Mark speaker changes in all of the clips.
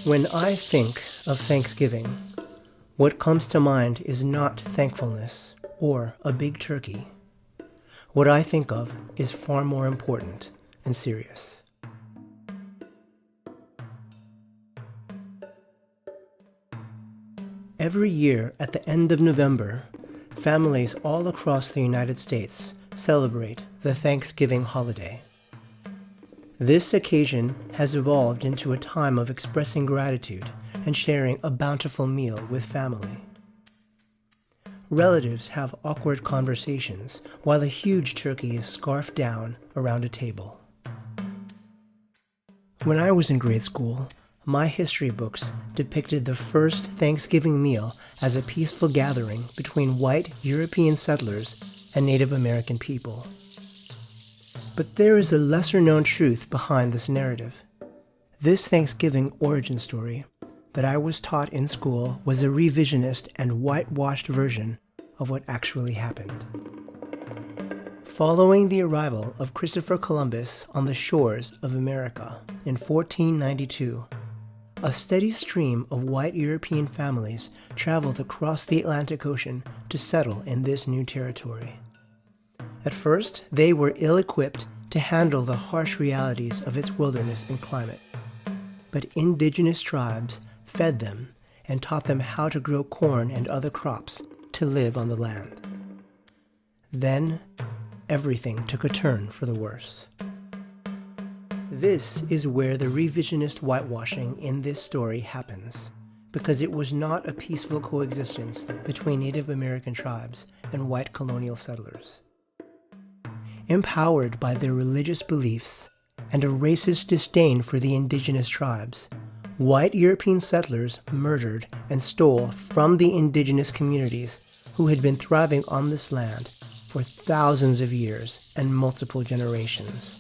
Speaker 1: When I think of Thanksgiving, what comes to mind is not thankfulness or a big turkey. What I think of is far more important and serious. Every year at the end of November, families all across the United States celebrate the Thanksgiving holiday. This occasion has evolved into a time of expressing gratitude and sharing a bountiful meal with family. Relatives have awkward conversations while a huge turkey is scarfed down around a table. When I was in grade school, my history books depicted the first Thanksgiving meal as a peaceful gathering between white European settlers and Native American people. But there is a lesser-known truth behind this narrative. This Thanksgiving origin story that I was taught in school was a revisionist and whitewashed version of what actually happened. Following the arrival of Christopher Columbus on the shores of America in 1492, a steady stream of white European families traveled across the Atlantic Ocean to settle in this new territory. At first, they were ill-equipped to handle the harsh realities of its wilderness and climate. But indigenous tribes fed them and taught them how to grow corn and other crops to live on the land. Then, everything took a turn for the worse. This is where the revisionist whitewashing in this story happens, because it was not a peaceful coexistence between Native American tribes and white colonial settlers. Empowered by their religious beliefs and a racist disdain for the indigenous tribes, white European settlers murdered and stole from the indigenous communities who had been thriving on this land for thousands of years and multiple generations.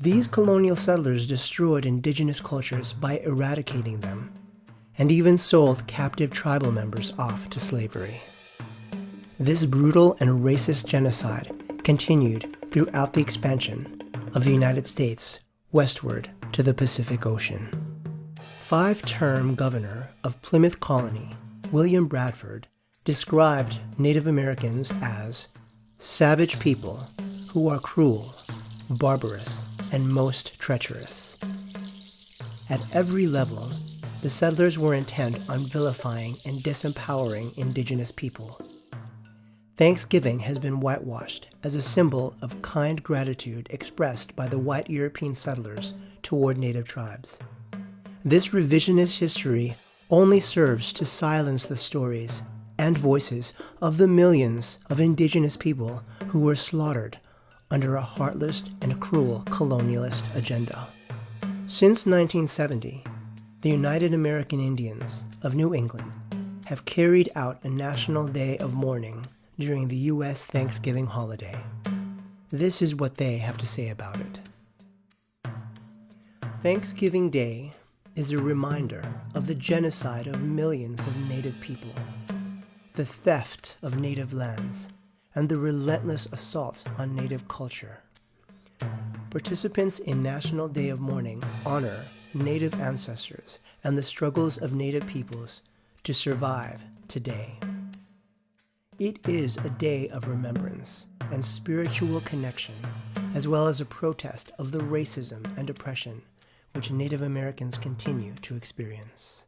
Speaker 1: These colonial settlers destroyed indigenous cultures by eradicating them, and even sold captive tribal members off to slavery. This brutal and racist genocide continued throughout the expansion of the United States westward to the Pacific Ocean. Five-term governor of Plymouth Colony, William Bradford, described Native Americans as savage people who are cruel, barbarous, and most treacherous. At every level, the settlers were intent on vilifying and disempowering indigenous people. Thanksgiving has been whitewashed as a symbol of kind gratitude expressed by the white European settlers toward Native tribes. This revisionist history only serves to silence the stories and voices of the millions of indigenous people who were slaughtered under a heartless and cruel colonialist agenda. Since 1970, the United American Indians of New England have carried out a national day of mourning during the U.S. Thanksgiving holiday. This is what they have to say about it. Thanksgiving Day is a reminder of the genocide of millions of Native people, the theft of Native lands, and the relentless assault on Native culture. Participants in National Day of Mourning honor Native ancestors and the struggles of Native peoples to survive today. It is a day of remembrance and spiritual connection, as well as a protest of the racism and oppression which Native Americans continue to experience.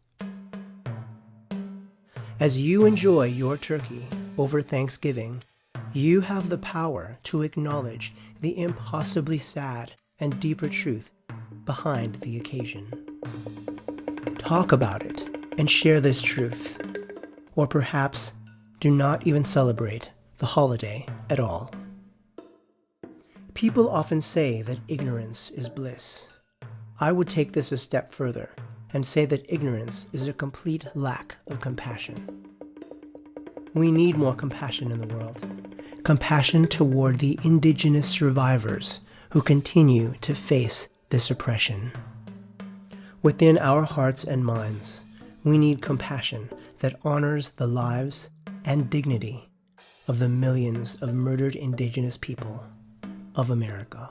Speaker 1: As you enjoy your turkey over Thanksgiving, you have the power to acknowledge the impossibly sad and deeper truth behind the occasion. Talk about it and share this truth, or perhaps do not even celebrate the holiday at all. People often say that ignorance is bliss. I would take this a step further and say that ignorance is a complete lack of compassion. We need more compassion in the world. Compassion toward the indigenous survivors who continue to face this oppression. Within our hearts and minds, we need compassion that honors the lives and dignity of the millions of murdered indigenous people of America.